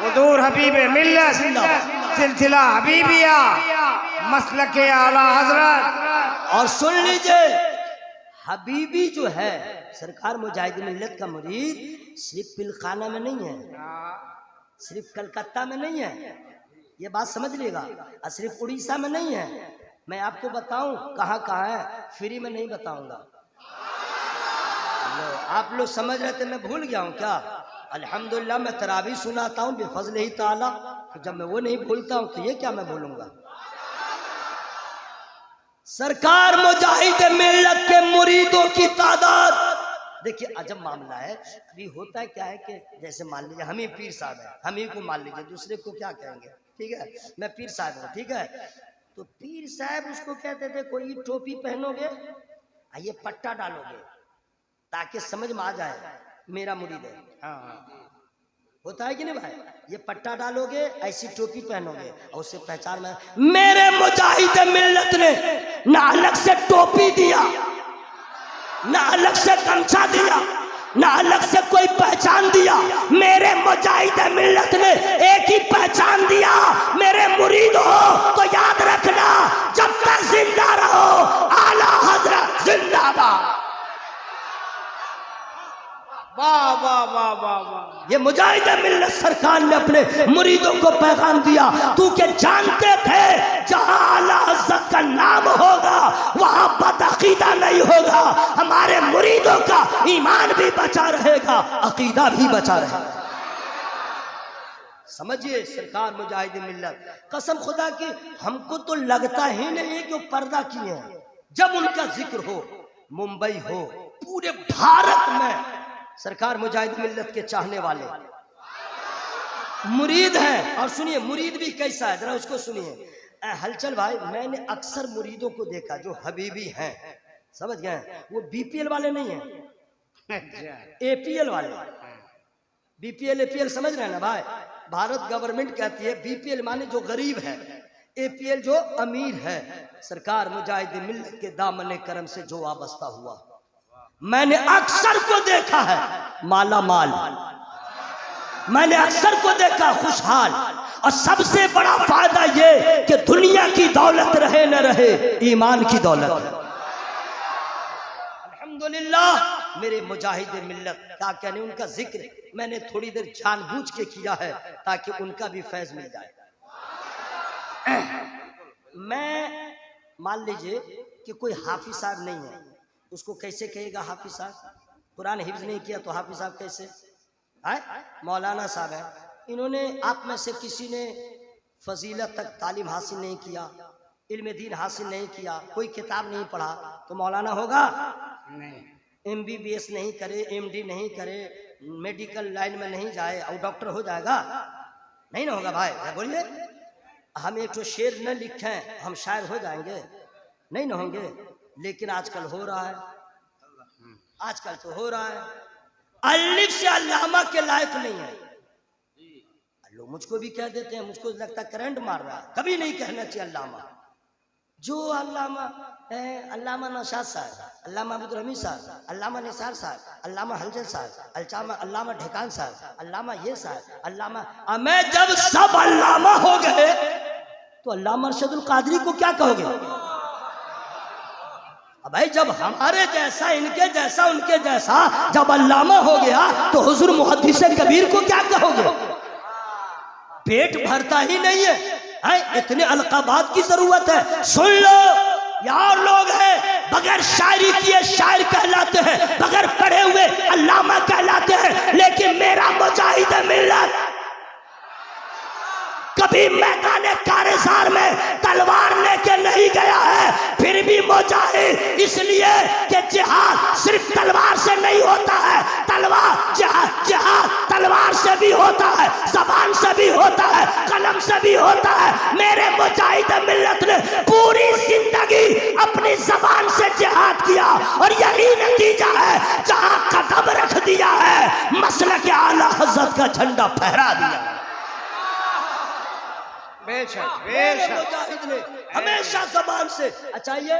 हुजूर हबीबे मिल्लत, सिलसिला हबीबिया, मसलके आला हजरत।
और सुन लीजिए, हबीबी जो है सरकार मुजाहिद मिल्लत का मुरीद सिर्फ पिलखाना में नहीं है, सिर्फ कलकत्ता में नहीं है, ये बात समझ लीजिएगा, और सिर्फ उड़ीसा में नहीं है। मैं आपको बताऊं कहाँ कहाँ है, फ्री में नहीं बताऊंगा। आप लोग समझ रहे थे मैं भूल गया हूँ क्या? अल्हम्दुलिल्लाह मैं तरावी सुनाता हूँ बेफजल ही ताला, तो जब मैं वो नहीं भूलता हूँ तो ये क्या मैं भूलूंगा। सरकार मुजाहिद मिल्लत के मुरीदों की तादाद देखिए, अजब मामला है। अभी होता है क्या है कि जैसे मान लीजिए हम ही पीर साहब है, हम ही को मान लीजिए, दूसरे को क्या कहेंगे, ठीक है, मैं पीर साहब हूँ, ठीक है, तो पीर साहब उसको कहते थे कोई टोपी पहनोगे, ये पट्टा डालोगे ताकि समझ में आ जाए मेरा मुरीद है। हाँ, होता है कि नहीं भाई, ये पट्टा डालोगे, ऐसी टोपी पहनोगे और उससे पहचान में। मेरे मुजाहिद मिल्लत ने ना अलग से टोपी दिया, ना अलग से गमछा दिया, ना अलग से कोई पहचान दिया। मेरे मुजाहिद मिल्लत ने एक ही पहचान दिया, मेरे मुरीद हो तो याद रखना, जब तक जिंदा रहो आला हजरत जिंदाबाद।
वाह वाह वाह वाह वाह।
ये मुजाहिद मिल्लत सरकार ने अपने मुरीदों को पैगाम दिया, तू के जानते थे जहां आला हज़रत का नाम होगा वहां बदअकीदा नहीं होगा, हमारे मुरीदों का ईमान भी बचा रहेगा, अकीदा भी बचा रहेगा। समझिए सरकार मुजाहिद मिल्लत, कसम खुदा की हमको तो लगता ही नहीं कि वो पर्दा किए हैं। जब उनका जिक्र हो, मुंबई हो, पूरे भारत में सरकार मुजाहिद मिल्लत के चाहने वाले मुरीद हैं। और सुनिए मुरीद भी कैसा है, जरा उसको सुनिए। हलचल भाई, मैंने अक्सर मुरीदों को देखा जो हबीबी हैं, समझ गए, वो बीपीएल वाले नहीं हैं, एपीएल वाले। बीपीएल एपीएल समझ रहे हैं ना भाई, भारत गवर्नमेंट कहती है बीपीएल माने जो गरीब है, एपीएल जो अमीर है। सरकार मुजाहिद मिल्लत के दामन करम से जो वाबस्ता हुआ, मैंने अक्सर को देखा है माला माल, मैंने अक्सर को देखा खुशहाल। और सबसे बड़ा फायदा ये कि दुनिया की दौलत रहे न रहे, ईमान की दौलत है। अल्हम्दुलिल्लाह मेरे मुजाहिद मिल्लत, क्या कहने, उनका जिक्र मैंने थोड़ी देर जानबूझ के किया है ताकि उनका भी फैज मिल जाए। मैं मान लीजिए कि कोई हाफिज साहब नहीं है, उसको कैसे कहेगा हाफिज साहब? कुरान हिफ्ज नहीं किया तो हाफिज साहब कैसे है? मौलाना साहब है, इन्होंने आप में से किसी ने फजीलत तक तालीम हासिल नहीं किया, इल्म दीन हासिल नहीं किया, कोई किताब नहीं पढ़ा तो मौलाना होगा
नहीं।
MBBS नहीं करे, MD नहीं करे, मेडिकल लाइन में नहीं जाए और डॉक्टर हो जाएगा? नहीं ना होगा भाई, क्या बोलिए? हम एक तो शेर न लिखे हम शायर हो जाएंगे? नहीं ना होंगे। लेकिन आजकल हो रहा है, आजकल तो हो रहा है। अलिफ से अल्लामा के लायक नहीं है। लोग मुझको भी कह देते हैं, मुझको लगता है करंट मार रहा है। कभी नहीं कहना चाहिए अल्लामा। जो अल्लामा है, अल्लामा नौशाद साहब, अल्लामा अब्दुल हमीद साहब, अल्लामा निसार साहब, अल्लामा हलचल साहब, अल्लामा ढेकान साहब, अल्लामा ये साहब, अल्लामा, मैं जब सब अल्लामा हो गए तो अल्लामा अरशदुल कादरी को क्या कहोगे? अब भाई जब हमारे जैसा, इनके जैसा, उनके जैसा जब अल्लामा हो गया तो हुजूर मुहद्दिस कबीर को क्या कहोगे? पेट भरता ही नहीं है, इतने अलकाबात की जरूरत है। सुन लो यार, लोग हैं बगैर शायरी किए शायर कहलाते हैं, बगैर पढ़े हुए अल्लामा कहलाते हैं, लेकिन मेरा मुजाहिद मिल्लत कभी मैदान कारेसार में तलवार लेके नहीं गया है, फिर भी मुजाहिद, इसलिए कि जिहाद सिर्फ तलवार से नहीं होता है, तलवार जिहाद तलवार से भी होता है, जबान से भी होता है, कलम से भी होता है। मेरे मुजाहिद मिल्लत ने पूरी जिंदगी अपनी जबान से जिहाद किया और यही नतीजा है, जहां कदम रख दिया है मसलक आला हज़रत का झंडा फहरा दिया। मुजाहिद ने हमेशा जबान से। अच्छा, ये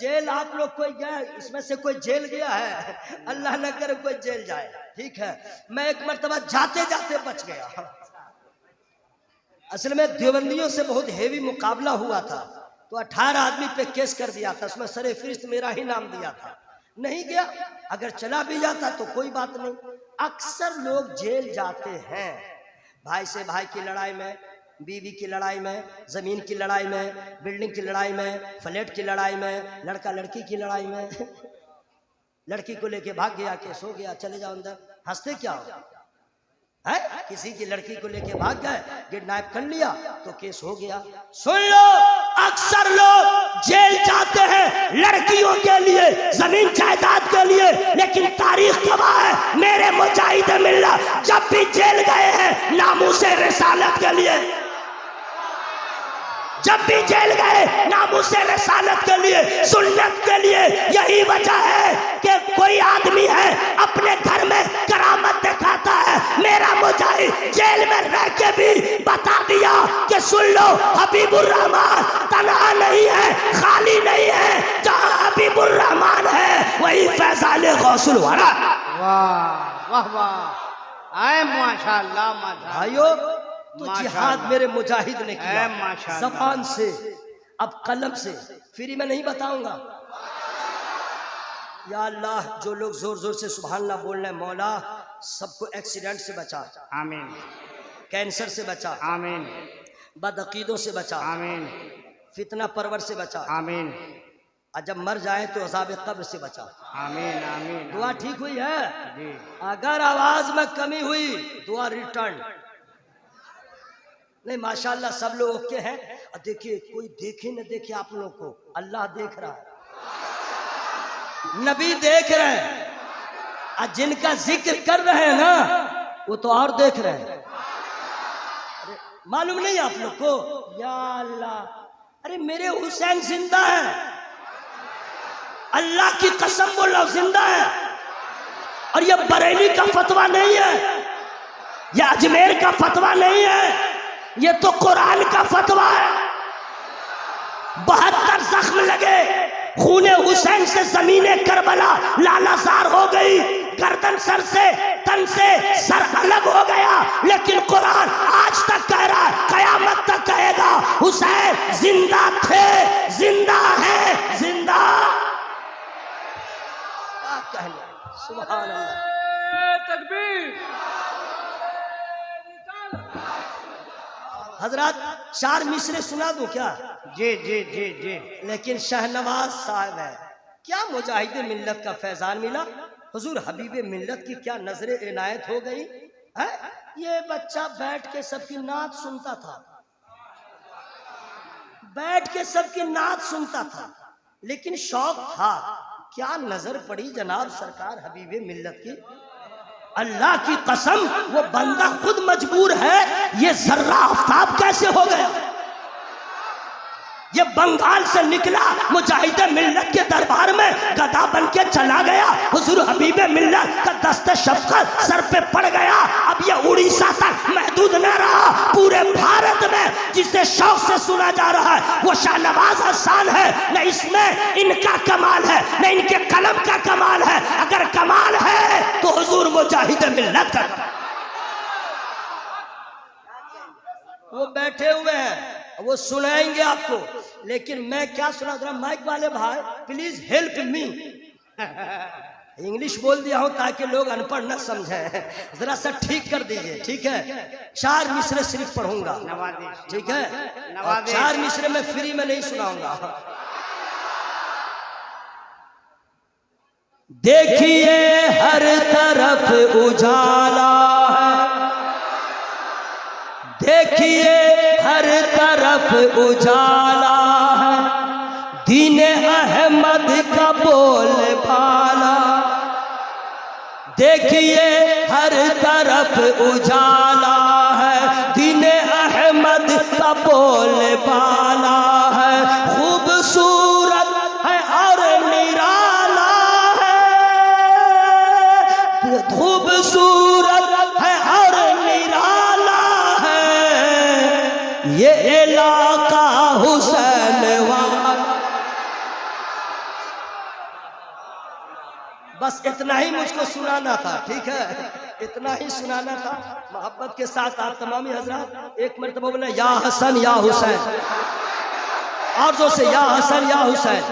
जेल आप लोग कोई गया, इसमें से कोई जेल गया है? अल्लाह न करे कोई जेल जाए, ठीक है। मैं एक मर्तबा जाते जाते बच गया। असल में देवबंदियों से बहुत हेवी मुकाबला हुआ था, तो 18 आदमी पे केस कर दिया था, उसमें सरे फरिश्त मेरा ही नाम दिया था। नहीं गया, अगर चला भी जाता तो कोई बात नहीं। अक्सर लोग जेल जाते हैं भाई से भाई की लड़ाई में, बीवी की लड़ाई में, जमीन की लड़ाई में, बिल्डिंग की लड़ाई में, फ्लैट की लड़ाई में, लड़का लड़की की लड़ाई में। लड़की को लेके भाग गया, केस हो गया, चले जाओ अंदर। हंसते क्या हो? है किसी की लड़की को लेके भाग गए, किडनैप कर लिया तो केस हो गया। सुन लो, अक्सर लोग जेल जाते हैं लड़कियों के लिए, जमीन जायदाद के लिए, लेकिन तारीख गवाह है मेरे मुजाहिद मिल्लत जब भी जेल गए हैं नामूसे रिसालत के लिए, जब भी जेल गए नामूसे रिसालत के लिए, सुन्नत के लिए। यही वजह है कि कोई आदमी है अपने घर में करामत दिखाता है, मेरा मुजाहिद जेल में रह के भी बता दिया कि सुन लो, हबीबुर रहमान तन्हा नहीं है, खाली नहीं है, जहां हबीबुर रहमान है वही फैजाले गौसुल वाला।
वाह वाह वाह, आए माशाअल्लाह माशाअल्लाह।
भाइयों, तो जिहाद मेरे मुजाहिद ने किया,
माशाअल्लाह,
ज़बान से, अब कलम से। फ्री में नहीं बताऊंगा। या अल्लाह, जो लोग जोर जोर से सुभान अल्लाह बोल रहे हैं, मौला सबको एक्सीडेंट से बचा,
आमीन,
कैंसर से बचा,
आमीन,
बदअकीदों से बचा,
आमीन,
फितना परवर से बचा,
आमीन,
और जब मर जाए तो अज़ाब कब्र से बचा।
आमीन, आमीन।
दुआ ठीक हुई है?
जी।
अगर आवाज में कमी हुई दुआ रिटर्न नहीं। माशाल्लाह सब लोग ओके हैं। और देखिए, कोई देखे न देखे आप लोगों को, अल्लाह देख रहा है, नबी देख रहे हैं, और जिनका जिक्र कर रहे हैं ना वो तो और देख रहे हैं। अरे मालूम नहीं आप लोग को? या अल्लाह, अरे मेरे हुसैन जिंदा है, अल्लाह की कसम बोलो जिंदा है। और ये बरेली का फतवा नहीं है, ये अजमेर का फतवा नहीं है, ये तो कुरान का फतवा है। 72 जख्म लगे, खूने हुसैन से जमीने करबला लालाजार हो गई, गर्दन सर से, तन से सर अलग हो गया, लेकिन कुरान आज तक कह रहा है, कयामत तक कहेगा, हुसैन जिंदा थे, जिंदा है, जिंदा। सुभान अल्लाह।
तकबीर।
हजरत 4 मिसरे सुना दूं क्या?
जी जी जी जी।
लेकिन शहनवाज साहब है, क्या मुजाहिद मिल्लत का फैजान मिला, हुजूर हबीब मिल्लत की क्या नजरे इनायत हो गई है? ये बच्चा बैठ के सबकी नात सुनता था, बैठ के सबकी नात सुनता था, लेकिन शौक था, क्या नजर पड़ी जनाब सरकार हबीब मिल्लत की। अल्लाह की कसम वो बंदा खुद मजबूर है, ये जर्रा आफ्ताब कैसे हो गया। ये बंगाल से निकला, मुजाहिद मिल्लत के दरबार में गदा बन के चला गया, हुजूर हबीब मिल्लत का दस्ते शफकत सर पे पड़ गया। अब ये उड़ीसा तक महदूद न रहा, पूरे भारत में जिसे शौक से सुना जा रहा है वो शाहनवाज हसन है। न इसमें इनका कमाल है, न इनके कलम का कमाल है, अगर कमाल है तो हुजूर मुजाहिद मिल्लत का। वो बैठे हुए हैं, वो सुनाएंगे आपको, लेकिन मैं क्या सुना, जरा माइक वाले भाई प्लीज हेल्प मी। इंग्लिश बोल दिया हूं ताकि लोग अनपढ़ न समझें, जरा सा ठीक कर दीजिए, ठीक है। 4 मिसरे सिर्फ पढ़ूंगा, ठीक है, और 4 मिसरे में फ्री में नहीं सुनाऊंगा। देखिए हर तरफ उजाला है, देखिए हर तरफ उजाला है, दीन अहमद का बोल भाला। देखिए हर तरफ उजाला है, दीन अहमद का बोल भाला है, खूबसूरत है और निराला है, खूबसूरत है और निराला है ये इलाका हुसैन वाला। बस इतना ही मुझको सुनाना था, ठीक है, इतना ही सुनाना था। मोहब्बत के साथ आप तमामी हजरात एक मरतबा बोले या हसन या हुसैन, और जो से या हसन या हुसैन।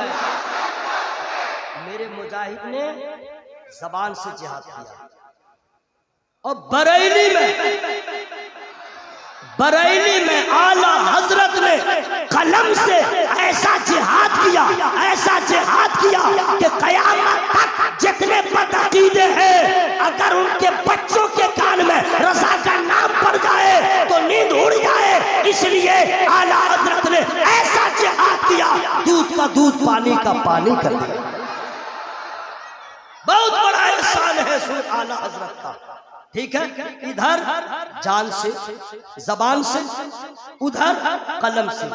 मेरे मुजाहिद ने जबान से जिहाद किया, और बरेली में आला हजरत ने कलम से ऐसा जिहाद किया, ऐसा जिहाद किया कि कयामत तक जितने बदअकीदे हैं, अगर उनके बच्चों के कान में रज़ा का नाम पड़ जाए तो नींद उड़ जाए। इसलिए आला हजरत ने ऐसा जिहाद किया, दूध का दूध पानी का पानी कर दिया। बहुत बड़ा एहसान है सुन आला हजरत का, ठीक है। इधर जान से, जबान से, उधर कलम से।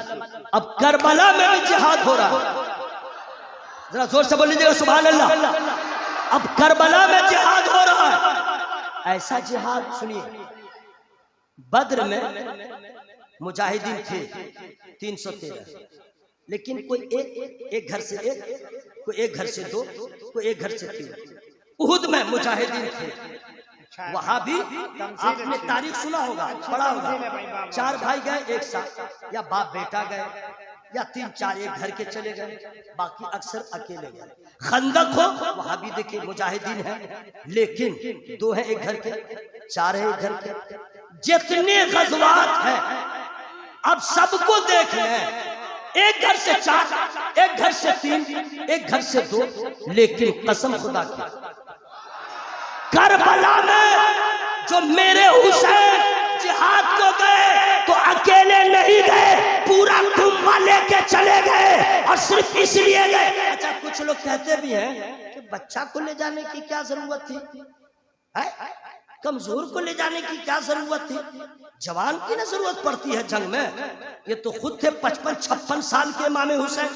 अब करबला में भी जिहाद हो रहा है, जरा जोर से बोल लीजिएगा सुभान अल्लाह। अब करबला में जिहाद हो रहा है, ऐसा जिहाद सुनिए। बद्र में मुजाहिदीन थे 313, लेकिन कोई एक घर से एक, कोई एक घर से 2, कोई एक घर से 3। उहुद में मुजाहिदीन थे, वहां भी आपने तारीख सुना होगा, पढ़ा होगा। 4 भाई गए एक साथ, या बाप बेटा गए, या 3-4 एक घर के चले गए, बाकी अक्सर अकेले गए। खंदक हो वहां भी देखिए मुजाहिदीन है, लेकिन 2 हैं एक घर के, 4 है एक घर के। जितने गज़वात हैं अब सबको देख लें, एक घर से 4, एक घर से 3, एक घर से 2, लेकिन कसम खुदा की करबला में जो मेरे हुसैन जिहाद को गए तो अकेले नहीं गए, पूरा कुंभा लेके चले गए, और सिर्फ इसलिए गए। अच्छा, कुछ लोग कहते भी हैं कि बच्चा को ले जाने की क्या जरूरत थी, है? कमजोर को ले जाने की क्या जरूरत थी, जवान की ना जरूरत पड़ती है जंग में। ये तो खुद थे 55-56 साल के इमाम हुसैन।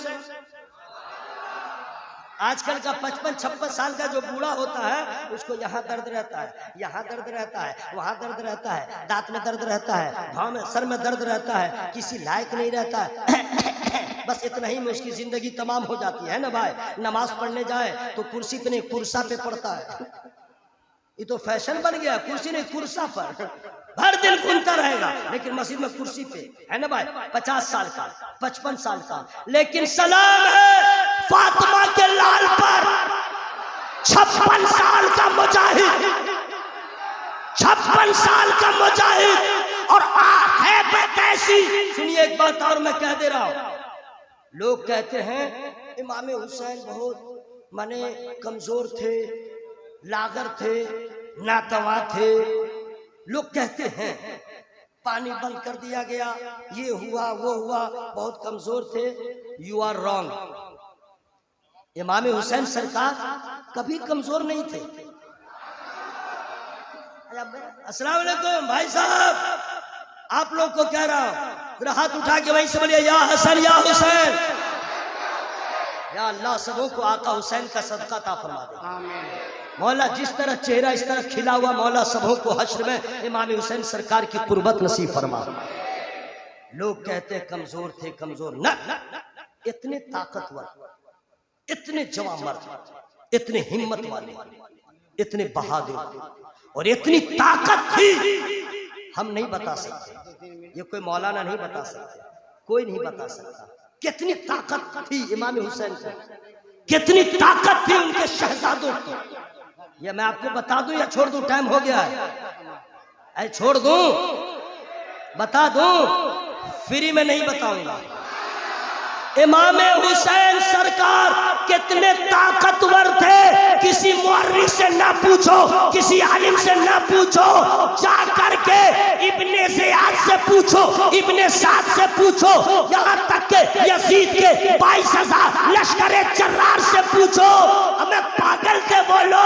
आजकल का 55-56 साल का जो बूढ़ा होता है उसको यहाँ दर्द रहता है, यहाँ दर्द रहता है, वहाँ दर्द रहता है, दांत में दर्द रहता है, भाव में, सर में दर्द रहता है, किसी लायक नहीं रहता है। बस इतना ही में उसकी जिंदगी तमाम हो जाती है ना भाई। नमाज पढ़ने जाए तो कुर्सी पे नहीं कुर्सा पे पढ़ता है, ये तो फैशन बन गया, कुर्सी नहीं कुर्सा पर हर दिन घूमता रहेगा, लेकिन मस्जिद में कुर्सी पे है ना भाई। 50 साल का, 55 साल का, लेकिन सलाम है फातिमा के लाल पर, 56 साल का मुजाहिद, 56 साल का मुजाहिद, और है कैसी। सुनिए एक बात और मैं कह दे रहा हूं, लोग कहते हैं इमाम हुसैन बहुत माने कमजोर थे, लागर थे, नातवा थे। लोग कहते हैं पानी बंद कर दिया गया, ये हुआ वो हुआ, बहुत कमजोर थे। You are wrong. Imam Hussain सरकार कभी कमजोर नहीं थे। अस्सलाम वालेकुम भाई साहब, आप लोग को कह रहा हूं, जरा हाथ उठा के वहीं से बोलिए या हसन या हुसैन। या अल्लाह सबों को आका हुसैन का सदका ता फरमा दे। मौला जिस तरह चेहरा इस तरह खिला हुआ, मौला सबों को हश्र में इमाम हुसैन सरकार की कुर्बत नसीब फरमा। लोग कहते हैं कमजोर थे, कमजोर न, इतने ताकतवर, इतने जवान मर्द, इतने हिम्मत वाले, इतने बहादुर, और इतनी ताकत थी हम नहीं बता सकते। ये कोई मौलाना नहीं बता सकते, कोई नहीं बता सकता कितनी ताकत थी इमाम हुसैन को, कितनी ताकत थी उनके शहजादों को। ये मैं आपको बता दूं या छोड़ दूं? टाइम हो गया है। छोड़ दूं, बता दूं? फ्री में नहीं बताऊंगा। इमाम हुसैन सरकार कितने ताकतवर थे, किसी मुअर्रिख से ना पूछो, किसी आलिम से ना पूछो, जा करके इब्ने ज़ियाद से पूछो, इब्ने साद से पूछो, यहाँ तक के यजीद के 22,000 लश्कर जर्रार से पूछो। हमें पागल के बोलो,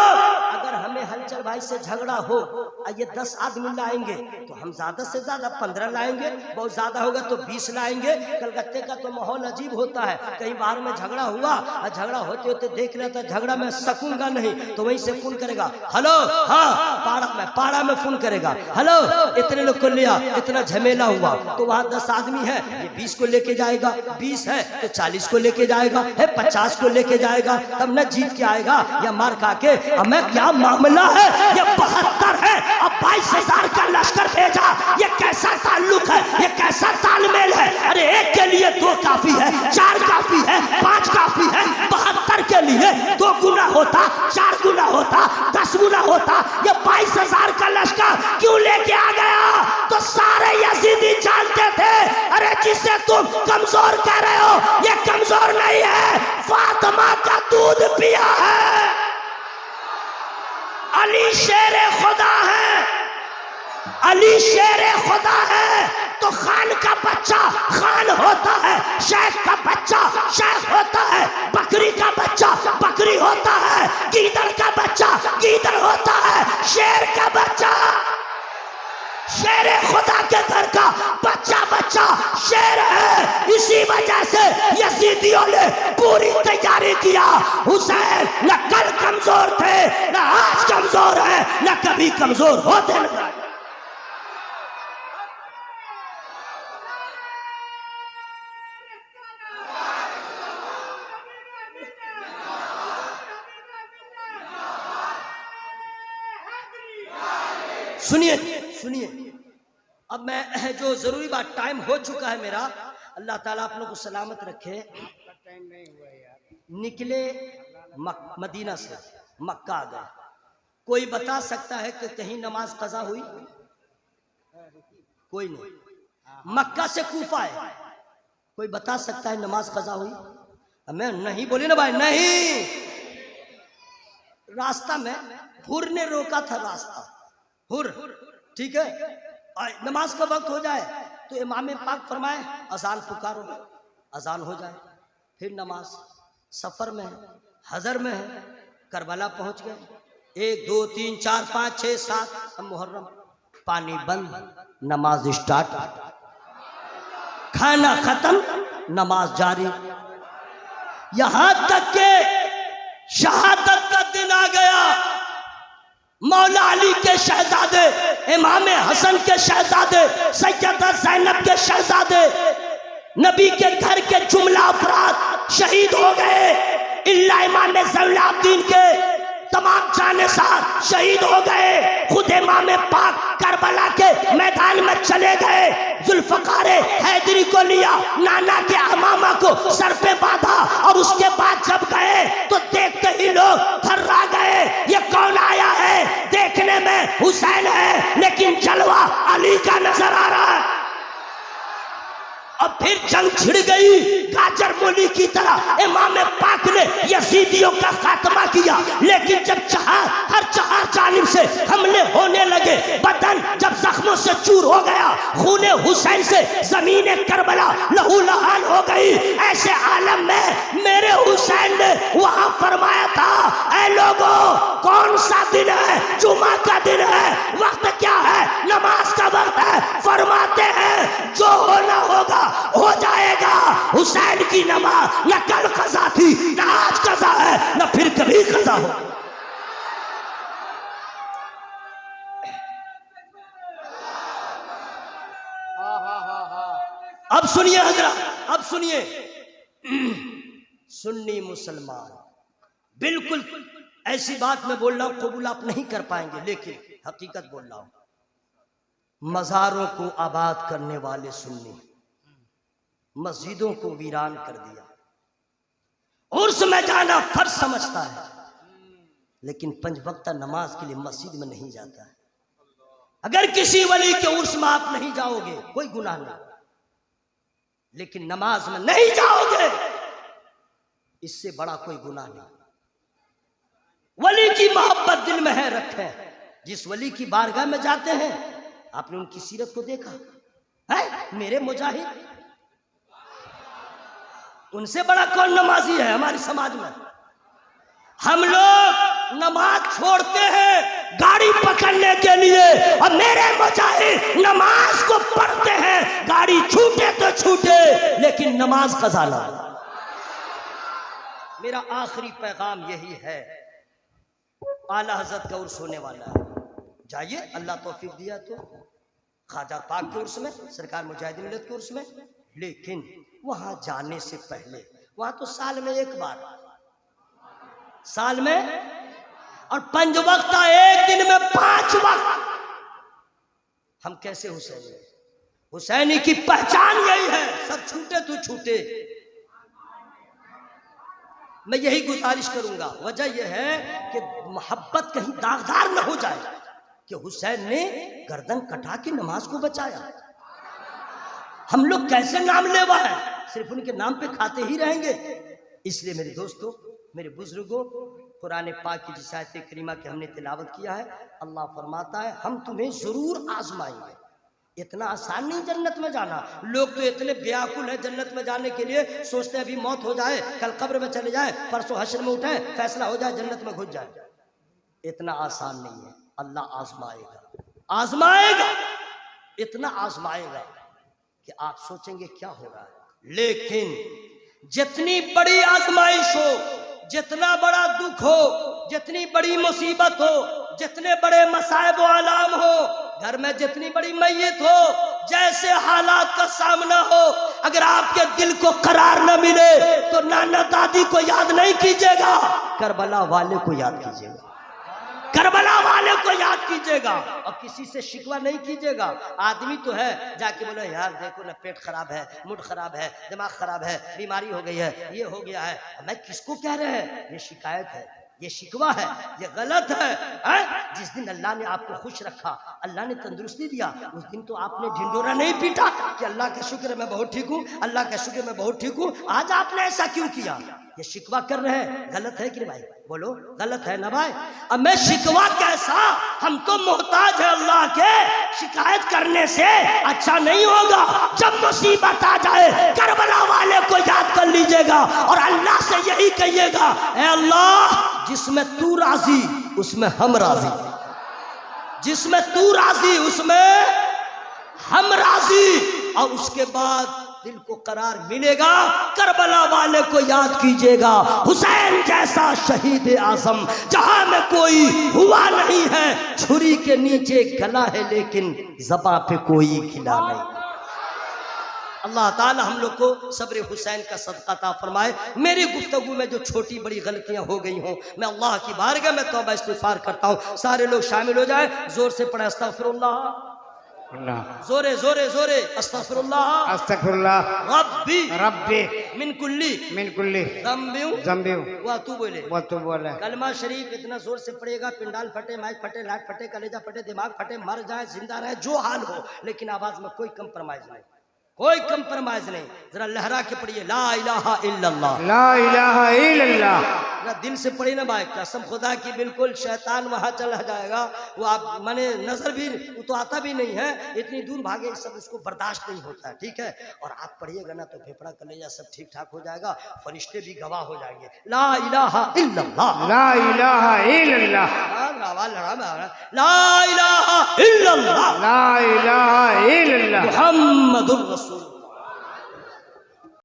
अगर हमें हलचल भाई से झगड़ा हो, ये 10 आदमी लाएंगे तो हम ज्यादा से ज्यादा 15 लाएंगे, बहुत ज्यादा होगा तो 20 लाएंगे। कलकत्ते का तो माहौल अजीब होता है, कहीं बाहर में झगड़ा हुआ और झगड़ा होते होते देख लेता झगड़ा में सकूंगा नहीं तो वहीं से फोन करेगा, हेलो हाँ पाड़ा में फोन करेगा, हेलो इतने लोग को लिया, इतना झमेला हुआ, तो वहां 10 आदमी है, ये 20 को लेके जाएगा, 20 है तो 40 को लेके जाएगा, है 50 को लेके जाएगा, तब न जीत के आएगा या मार खा के। हमें क्या मामला है, ये 72 है, अब 22,000 का लश्कर भेजा, ये कैसा ताल्लुक है, ये कैसा तालमेल है? अरे एक के लिए 2 काफी है, 4 काफी है, 5 काफी है, 72 के लिए 2 गुना होता, 4 गुना होता, 10 गुना होता, ये 22,000 का लश्कर क्यों लेके आ गया? तो सारे यजीदी जानते थे, अरे जिसे तुम कमजोर कह रहे हो ये कमजोर नहीं है, फातिमा का दूध पिया है, अली शेरे खुदा है, अली शेरे खुदा है। तो खान का बच्चा खान होता है, शेख का बच्चा शेख होता है, बकरी का बच्चा बकरी होता है, गीदड़ का बच्चा गीदड़ होता है, शेर का बच्चा शेरे खुदा के घर का बच्चा शेर है। इसी वजह से यजीदियों ने पूरी तैयारी किया। हुसैन न कल कमजोर थे, न आज कमजोर है, न कभी कमजोर होते नहीं। सुनिए सुनिए, अब मैं जो जरूरी बात, टाइम हो चुका है मेरा, अल्लाह ताला आप लोग को सलामत रखे। निकले मदीना से मक्का आ गए, कोई बता सकता है कि कहीं नमाज कज़ा हुई? कोई नहीं। मक्का से कूफा है, कोई बता सकता है नमाज कज़ा हुई? मैं नहीं बोली ना भाई, नहीं। रास्ता में हुर ने रोका था, रास्ता हुर, ठीक है। नमाज का वक्त हो जाए तो इमाम पाक फरमाए अजान पुकारो, अजान हो जाए, फिर नमाज। सफर में है, हजर में है, करबला पहुंच गए, 1 2 3 4 5 6 7 मुहर्रम, पानी बंद, नमाज स्टार्ट, खाना खत्म, नमाज जारी, यहां तक के शहादत का दिन आ गया। मौला अली के शहजादे, इमाम हसन के शहजादे, सैयदा ज़ैनब के शहजादे, नबी के घर के जुमला अफराद शहीद हो गए, इल्ला इमाम ज़ैनुल आबिदीन के तमाम जानेसार शहीद हो गए। खुद इमाम पाक करबला के मैदान में चले गए। जुल्फकार हैदरी को लिया, नाना के अमामा को सर पे बांधा और उसके बाद जब गए तो देखते ही लोग थर्रा गए। ये कौन आया है? देखने में हुसैन है लेकिन जलवा अली का नजर आ रहा है। अब फिर जंग छिड़ गई गाजर मूली की तरह। इमाम पाक ने यजीदियों का खात्मा किया, लेकिन जब हर जानिब से हमले होने लगे, बदन जब जख्मों से चूर हो गया, खूने हुसैन से जमीन करबला लहूलुहान हो गई। ऐसे आलम में मेरे हुसैन ने वहां फरमाया था, ऐ लोगों, कौन सा दिन है? जुमा का दिन है। वक्त क्या है? नमाज का वक्त है। फरमाते हैं जो होना होगा हो जाएगा। हुसैन की नमाज न कल कज़ा थी, न आज कज़ा है, न फिर कभी कज़ा हो। अब सुनिए हजरत, अब सुनिए। सुन्नी मुसलमान, बिल्कुल ऐसी बात मैं बोल रहा हूं कबूल आप नहीं कर पाएंगे, लेकिन हकीकत बोल रहा हूं। मज़ारों को आबाद करने वाले सुन्नी मस्जिदों को वीरान कर दिया। उर्स में जाना फर्ज समझता है, लेकिन पंज वक्ता नमाज के लिए मस्जिद में नहीं जाता है। अगर किसी वली के उर्स में आप नहीं जाओगे कोई गुनाह नहीं, लेकिन नमाज में नहीं जाओगे इससे बड़ा कोई गुनाह नहीं। वली की मोहब्बत दिल में है, रखें। जिस वली की बारगाह में जाते हैं, आपने उनकी सीरत को देखा है? मेरे मुजाहिद, उनसे बड़ा कौन नमाजी है हमारे समाज में? हम लोग नमाज छोड़ते हैं गाड़ी पकड़ने के लिए, और मेरे मुजाहिद नमाज को पढ़ते हैं। गाड़ी छूटे तो छूटे, लेकिन नमाज कज़ा ना। मेरा आखिरी पैगाम यही है। आला हजरत का उर्स होने वाला है, जाइए, अल्लाह तौफीक दिया तो ख्वाजा पाक के उर्स में, सरकार मुजाहिदीन मिल्लत के उर्स में। लेकिन वहां जाने से पहले, वहां तो साल में एक बार, साल में, और पंज वक्त, एक दिन में 5 वक्त। हम कैसे हुसैनी? हुसैनी की पहचान यही है, सब छूटे तो छूटे। मैं यही गुजारिश करूंगा। वजह यह है कि मोहब्बत कहीं दागदार न हो जाए कि हुसैन ने गर्दन कटा के नमाज को बचाया। हम लोग कैसे नाम लेवा है, सिर्फ उनके नाम पे खाते ही रहेंगे। इसलिए मेरे दोस्तों, मेरे बुजुर्गों, कुरान पाक की जिस आयत करीमा की हमने तिलावत किया है, अल्लाह फरमाता है हम तुम्हें जरूर आजमाएंगे। इतना आसान नहीं जन्नत में जाना। लोग तो इतने व्याकुल है जन्नत में जाने के लिए, सोचते हैं अभी मौत हो जाए, कल कब्र में चले जाए, परसों हश्र में उठे, फैसला हो जाए, जन्नत में घुस जाए। इतना आसान नहीं है। अल्लाह आजमाएगा, आजमाएगा, इतना आजमाएगा कि आप सोचेंगे क्या हो रहा है। लेकिन जितनी बड़ी आजमाइश हो, जितना बड़ा दुख हो, जितनी बड़ी मुसीबत हो, जितने बड़े मसाइब व आलाम हो, घर में जितनी बड़ी मैयत हो, जैसे हालात का सामना हो, अगर आपके दिल को करार न मिले तो नाना दादी को याद नहीं कीजिएगा, करबला वाले को याद कीजिएगा। करबला वाले को याद कीजिएगा और किसी से शिकवा नहीं कीजिएगा। आदमी तो है जाके बोले यार देखो ना, पेट खराब है, मूड खराब है, दिमाग खराब है, बीमारी हो गई है, ये हो गया है। मैं किसको कह रहे हैं? ये शिकायत है, ये शिकवा है, ये गलत है। जिस दिन अल्लाह ने आपको खुश रखा, अल्लाह ने तंदुरुस्ती दिया, उस दिन तो आपने ढिंडोरा नहीं पीटा कि अल्लाह का शुक्र मैं बहुत ठीक हूँ, अल्लाह का शुक्र मैं बहुत ठीक हूँ। आज आपने ऐसा क्यों किया? ये शिकवा कर रहे हैं, गलत है कि नहीं भाई? बोलो, गलत है ना भाई? अब मैं शिकवा कैसा, हम तो मोहताज है अल्लाह के। शिकायत करने से अच्छा नहीं होगा। जब मुसीबत आ जाए करबला वाले को याद कर लीजिएगा और अल्लाह से यही कहिएगा, ऐ अल्लाह जिसमें तू राजी उसमें हम राजी, जिसमें तू राजी उसमें हम राजी। और उसके बाद दिल को करार मिलेगा। करबला वाले को याद कीजिएगा, हुसैन जैसा शहीद आज़म जहां में कोई हुआ नहीं है। छुरी के नीचे गला है लेकिन ज़बां पे कोई खिला नहीं। अल्लाह ताला हम लोग को सब्र हुसैन का सदका अता फरमाए। मेरी गुफ्तगू में जो छोटी बड़ी गलतियां हो गई हों, मैं अल्लाह की बारगाह में तौबा इस्तिगफार करता हूँ। सारे लोग शामिल हो जाए, जोर से पढ़े अस्तगफिरुल्लाह, जोरे जोरे जोरे अस्तगफिरुल्लाह,
अस्तगफिरुल्लाह
रब्बी
रब्बी
मिन कुल्ली
ज़म्बी
वह तू बोले
वो तो बोले।
कलमा शरीफ इतना जोर से पड़ेगा, पिंडाल फटे, माइक फटे, लाइट फटे, कलेजा फटे, दिमाग फटे, मर जाए जिंदा रहे, जो हाल हो, लेकिन आवाज में कोई कंप्रोमाइज नहीं, कोई कंप्रोमाइज नहीं। जरा लहरा के पढ़िए ला इलाहा इल्लल्लाह,
ला इलाहा इल्लल्लाह।
जरा दिल से पढ़ी ना भाई, कसम खुदा की बिल्कुल शैतान वहां चला जाएगा, वो आप माने नजर भी वो तो आता भी नहीं है, इतनी दूर भागे, सब उसको बर्दाश्त नहीं होता है, ठीक है। और आप पढ़िएगा ना तो फेफड़ा कलेजा सब ठीक ठाक हो जाएगा, फरिश्ते भी गवाह हो जाएंगे। ला इलाहा इल्लल्लाह,
ला इलाहा इल्लल्लाह,
ला इलाहा इल्लल्लाह,
ला इलाहा इल्लल्लाह,
मुहम्मदुर रसूलुल्लाह।